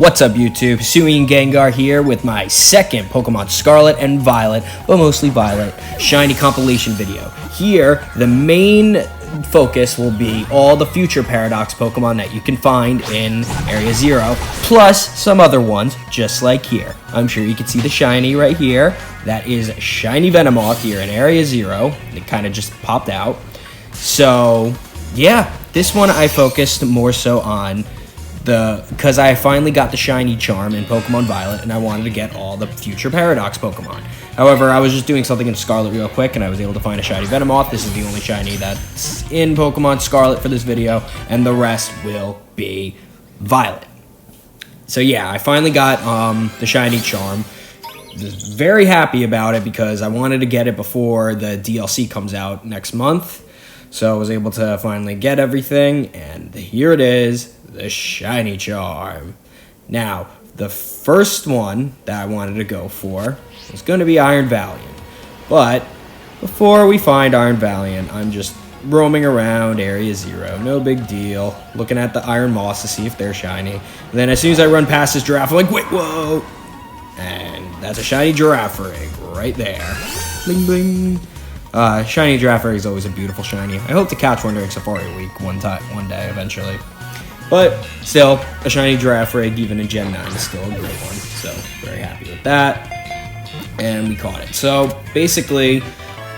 What's up YouTube, Sui and Gengar here with my second Pokemon Scarlet and Violet, but mostly Violet, shiny compilation video. Here, the main focus will be all the future Paradox Pokemon that you can find in Area 0, plus some other ones, just like here. I'm sure you can see the shiny right here. That is Shiny Venomoth here in Area 0. It kind of just popped out. So, yeah, this one I focused more so on because I finally got the shiny charm in Pokemon Violet and I wanted to get all the future Paradox Pokemon. However, I was just doing something in Scarlet real quick and I was able to find a shiny Venomoth. This is the only shiny that's in Pokemon Scarlet for this video, and the rest will be Violet. So yeah, I finally got the shiny charm. Was very happy about it because I wanted to get it before the DLC comes out next month. So I was able to finally get everything, and here it is, the shiny charm. Now, the first one that I wanted to go for was going to be Iron Valiant. But before we find Iron Valiant, I'm just roaming around Area 0, no big deal, looking at the Iron Moss to see if they're shiny. And then as soon as I run past this giraffe, I'm like, wait, whoa! And that's a shiny giraffe egg right there. Bling, bling. Shiny giraffe egg is always a beautiful shiny. I hope to catch one during Safari Week one day eventually. But still, a shiny giraffe egg even in Gen 9 is still a great one. So very happy with that. And we caught it. So basically,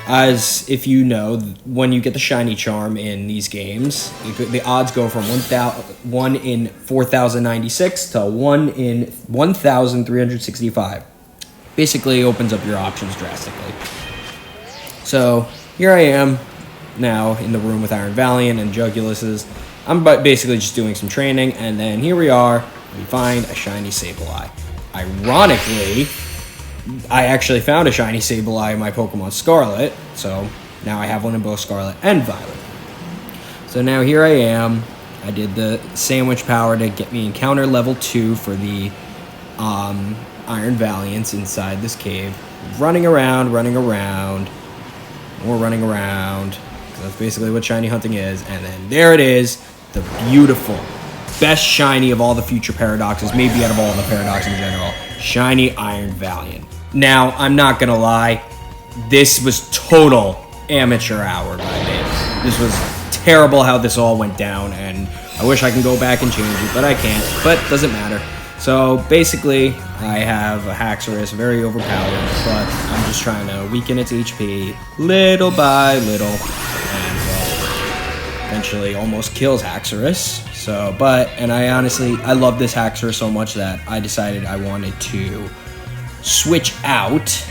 as if you know, when you get the shiny charm in these games, the odds go from 1 in 4,096 to 1 in 1,365. Basically, it opens up your options drastically. So here I am now in the room with Iron Valiant and Jugulus's. I'm basically just doing some training, and then here we are. We find a shiny Sableye. Ironically, I actually found a shiny Sableye in my Pokemon Scarlet, so now I have one in both Scarlet and Violet. So now here I am. I did the sandwich power to get me encounter level 2 for the Iron Valiants inside this cave. Running around. We're running around, because that's basically what shiny hunting is. And then there it is, the beautiful, best shiny of all the future Paradoxes, maybe out of all the Paradoxes in general, shiny Iron Valiant. Now, I'm not gonna lie, this was total amateur hour by me. This was terrible how this all went down, and I wish I can go back and change it, but I can't, but doesn't matter. So basically, I have a Haxorus, very overpowered, but I'm just trying to weaken its HP little by little, and eventually almost kills Haxorus. So, I love this Haxorus so much that I decided I wanted to switch out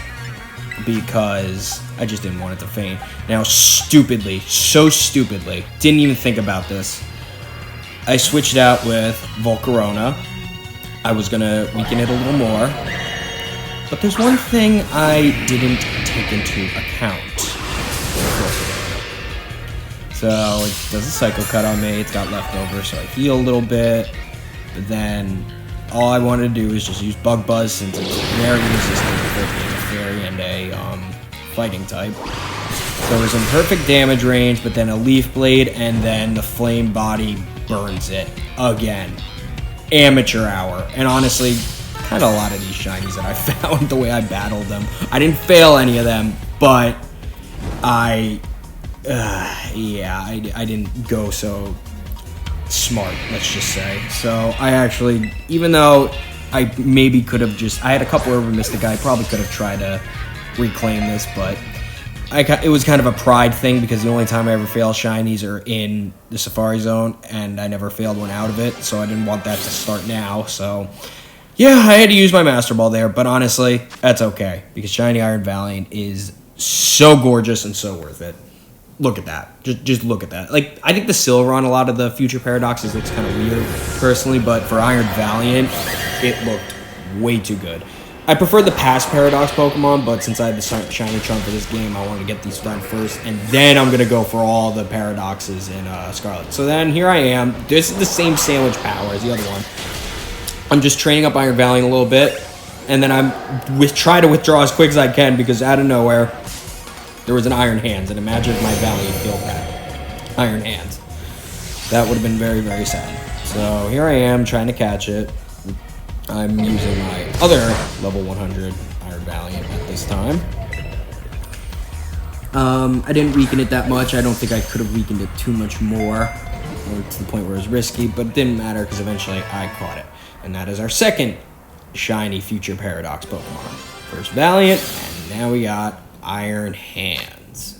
because I just didn't want it to faint. Now, so stupidly, didn't even think about this, I switched out with Volcarona. I was going to weaken it a little more, but there's one thing I didn't take into account. So it does a Psycho Cut on me, it's got leftover, so I heal a little bit, but then all I wanted to do is just use Bug Buzz since it's very resistant to both being a fairy and a fighting type. So it was in perfect damage range, but then a Leaf Blade, and then the Flame Body burns it again. Amateur hour. And honestly, kind of a lot of these shinies that I found, the way I battled them. I didn't fail any of them, but I didn't go so smart, let's just say. So I actually, even though I maybe could have I had a couple of Mystic, I probably could have tried to reclaim this, but it was kind of a pride thing because the only time I ever fail shinies are in the Safari Zone, and I never failed one out of it, so I didn't want that to start now. So yeah, I had to use my Master Ball there, but honestly, that's okay because shiny Iron Valiant is so gorgeous and so worth it. Look at that. Just look at that. Like, I think the silver on a lot of the future Paradoxes looks kind of weird, personally, but for Iron Valiant, it looked way too good. I prefer the past Paradox Pokemon, but since I had the shiny charm for this game, I wanted to get these done first, and then I'm going to go for all the Paradoxes in Scarlet. So then, here I am. This is the same sandwich power as the other one. I'm just training up Iron Valiant a little bit, and then I'm try to withdraw as quick as I can, because out of nowhere, there was an Iron Hands, and imagine if my Valiant killed that. Iron Hands. That would have been very, very sad. So here I am trying to catch it. I'm using my other level 100 Iron Valiant at this time. I didn't weaken it that much. I don't think I could have weakened it too much more, or to the point where it was risky, but it didn't matter because eventually I caught it. And that is our second shiny Future Paradox Pokemon. First Valiant, and now we got Iron Hands.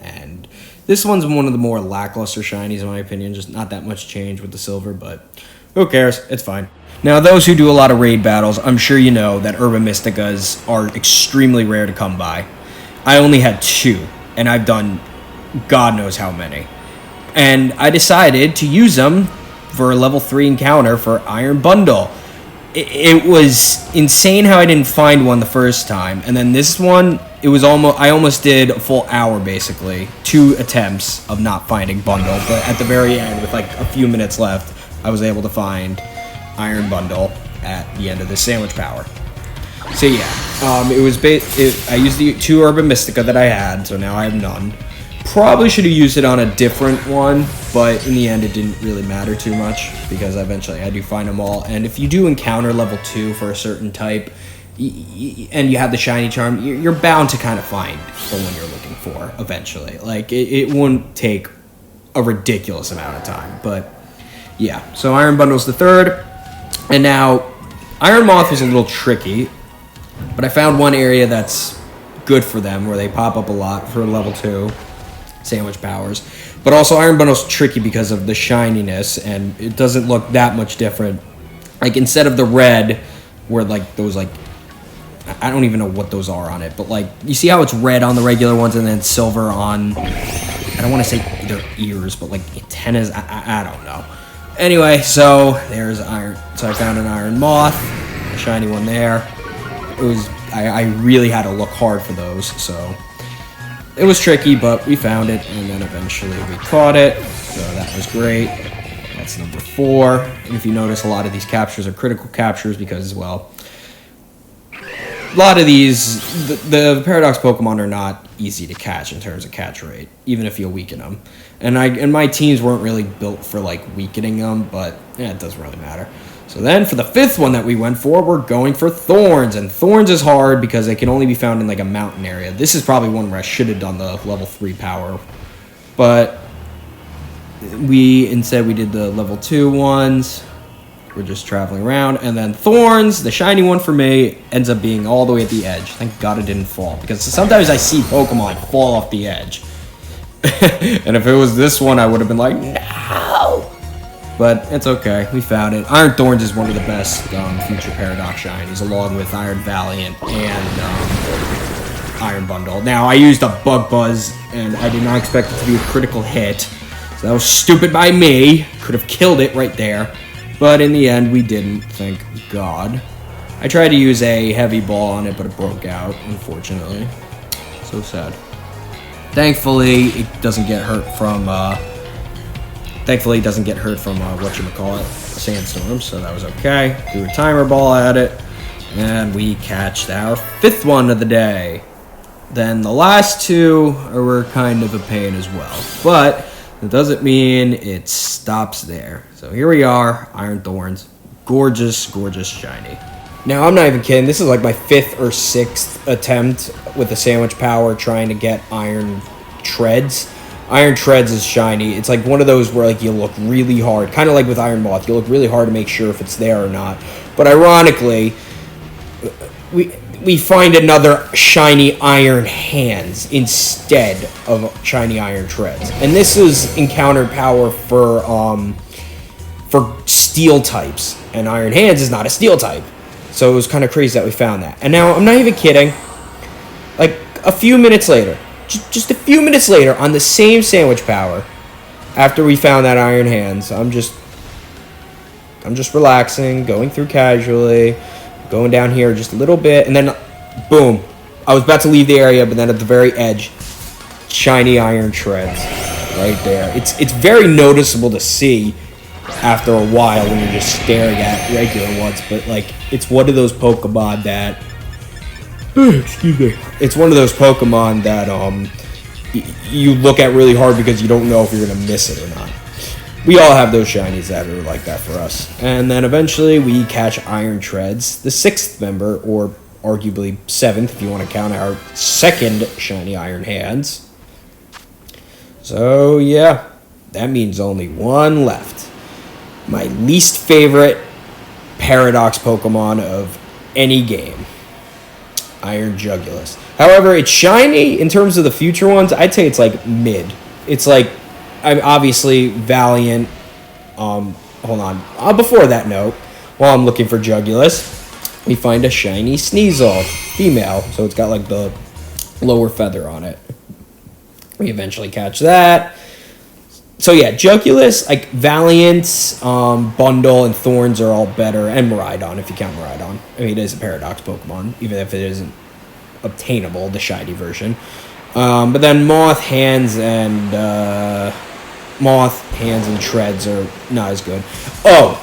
And this one's one of the more lackluster shinies in my opinion, just not that much change with the silver, but who cares? It's fine. Now, those who do a lot of raid battles, I'm sure you know that Urban Mysticas are extremely rare to come by. I only had 2, and I've done God knows how many. And I decided to use them for a level 3 encounter for Iron Bundle. It was insane how I didn't find one the first time, and then this one, I almost did a full hour basically, 2 attempts of not finding Bundle, but at the very end, with like a few minutes left, I was able to find Iron Bundle at the end of the sandwich power. So yeah, I used the 2 Urban Mystica that I had, so now I have none. Probably should have used it on a different one, but in the end it didn't really matter too much because eventually I do find them all. And if you do encounter level 2 for a certain type, and you have the shiny charm, you're bound to kind of find the one you're looking for eventually. Like, it won't take a ridiculous amount of time, but yeah. So Iron Bundle's the third, and now Iron Moth was a little tricky, but I found one area that's good for them where they pop up a lot for level 2 sandwich powers. But also Iron Bundle's tricky because of the shininess, and it doesn't look that much different. Like, instead of the red, where like those, like, I don't even know what those are on it, but like, you see how it's red on the regular ones and then silver on, I don't want to say their ears, but like antennas, I don't know. Anyway, so there's Iron, so I found an Iron Moth, a shiny one there. It was, I really had to look hard for those, so it was tricky, but we found it, and then eventually we caught it, so that was great. That's number 4, and if you notice, a lot of these captures are critical captures because, well, a lot of these, the Paradox Pokemon are not easy to catch in terms of catch rate, even if you weaken them. And my teams weren't really built for, like, weakening them, but yeah, it doesn't really matter. So then, for the 5th one that we went for, we're going for Thorns. And Thorns is hard because they can only be found in, like, a mountain area. This is probably one where I should have done the level 3 power. But instead we did the level 2 ones. We're just traveling around. And then Thorns, the shiny one for me, ends up being all the way at the edge. Thank God it didn't fall. Because sometimes I see Pokemon fall off the edge. And if it was this one, I would have been like, no! But it's okay. We found it. Iron Thorns is one of the best Future Paradox shinies, along with Iron Valiant and Iron Bundle. Now, I used a Bug Buzz, and I did not expect it to be a critical hit. So that was stupid by me. Could have killed it right there. But in the end, we didn't, thank God. I tried to use a heavy ball on it, but it broke out, unfortunately. So sad. Thankfully, it doesn't get hurt from, whatchamacallit, a sandstorm, so that was okay. Threw a timer ball at it, and we catched our 5th one of the day. Then the last 2 were kind of a pain as well, but it doesn't mean it stops there. So here we are, Iron Thorns. Gorgeous, gorgeous shiny. Now, I'm not even kidding. This is like my 5th or 6th attempt with the sandwich power trying to get Iron Treads. Iron Treads is shiny. It's like one of those where like you look really hard, kind of like with Iron Moth. You look really hard to make sure if it's there or not. But ironically, we find another shiny Iron Hands instead of shiny Iron Treads. And this is encountered power for steel types, and Iron Hands is not a steel type. So it was kind of crazy that we found that. And now, I'm not even kidding, like a few minutes later, just a few minutes later, on the same sandwich power, after we found that Iron Hands, I'm just relaxing, going through casually, going down here just a little bit, and then, boom, I was about to leave the area, but then at the very edge, shiny Iron Treads, right there. It's very noticeable to see after a while when you're just staring at regular ones, but like, it's one of those Pokemon that, excuse me, it's one of those Pokemon that you look at really hard because you don't know if you're gonna miss it or not. we all have those shinies that are like that for us. And then eventually we catch Iron Treads, the 6th member, or arguably 7th if you want to count our second shiny Iron Hands. So yeah, that means only one left. My least favorite Paradox Pokemon of any game, Iron Jugulus. However, it's shiny in terms of the future ones. I'd say it's like mid. It's like, I'm obviously Valiant. Hold on. Before that note, while I'm looking for Jugulus, we find a shiny Sneasel, female. So it's got like the lower feather on it. We eventually catch that. So yeah, Jugulus, like Valiant, Bundle, and Thorns are all better, and Miraidon if you count Miraidon. I mean, it is a Paradox Pokemon, even if it isn't obtainable, the shiny version. But then Moth, Hands, and Treads are not as good. Oh,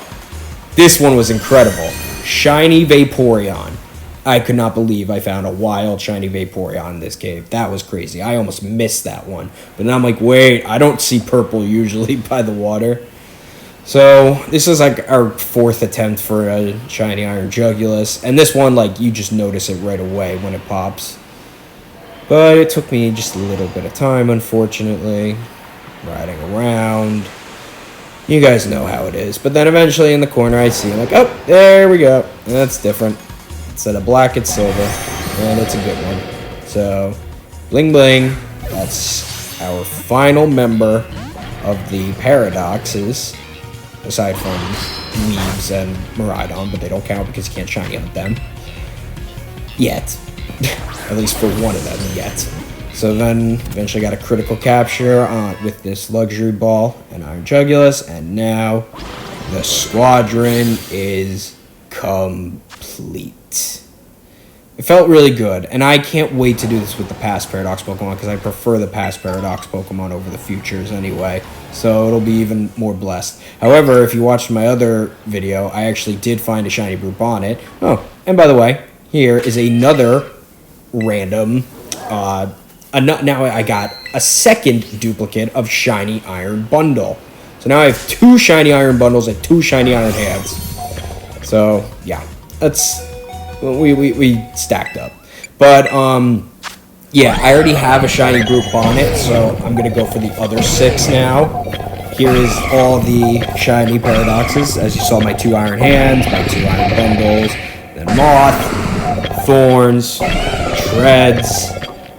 this one was incredible. Shiny Vaporeon. I could not believe I found a wild shiny Vaporeon in this cave. That was crazy. I almost missed that one. But then I'm like, wait, I don't see purple usually by the water. So this is like our 4th attempt for a shiny Iron Jugulus. And this one, like, you just notice it right away when it pops. But it took me just a little bit of time, unfortunately. Riding around. You guys know how it is. But then eventually in the corner I see, like, oh, there we go. And that's different. Instead of black, it's silver. And it's a good one. So, Bling Bling. That's our final member of the Paradoxes. Aside from Weaves and Miraidon, but they don't count because you can't shiny hunt them. Yet. At least for one of them, yet. So then, eventually got a critical capture with this Luxury Ball and Iron Jugulus, and now the squadron is complete. It felt really good, and I can't wait to do this with the past Paradox Pokemon, because I prefer the past Paradox Pokemon over the futures anyway, so it'll be even more blessed. However, if you watched my other video, I actually did find a shiny Bonnet. Oh, and by the way, here is another random, now I got a second duplicate of Shiny Iron Bundle. So now I have 2 Shiny Iron Bundles and 2 Shiny Iron Hands. So, yeah, that's... We stacked up. But, yeah, I already have a shiny group on it, so I'm going to go for the other 6 now. Here is all the shiny Paradoxes. As you saw, my 2 Iron Hands, my 2 Iron Bundles, then Moth, Thorns, Treads,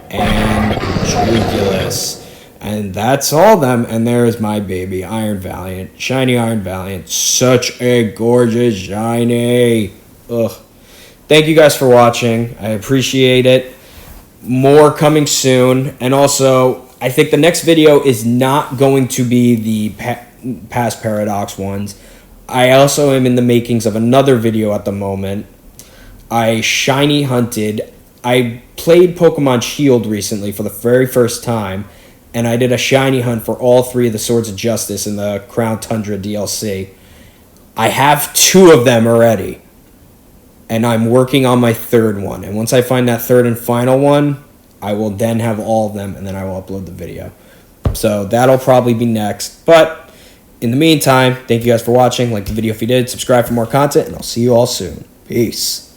and Jugulus. And that's all of them. And there is my baby, Iron Valiant. Shiny Iron Valiant. Such a gorgeous shiny. Ugh. Thank you guys for watching. I appreciate it. More coming soon. And also, I think the next video is not going to be the past Paradox ones. I also am in the makings of another video at the moment. I shiny hunted. I played Pokemon Shield recently for the very first time. And I did a shiny hunt for all 3 of the Swords of Justice in the Crown Tundra DLC. I have 2 of them already. And I'm working on my 3rd one. And once I find that 3rd and final one, I will then have all of them, and then I will upload the video. So that'll probably be next. But in the meantime, thank you guys for watching. Like the video if you did. Subscribe for more content, and I'll see you all soon. Peace.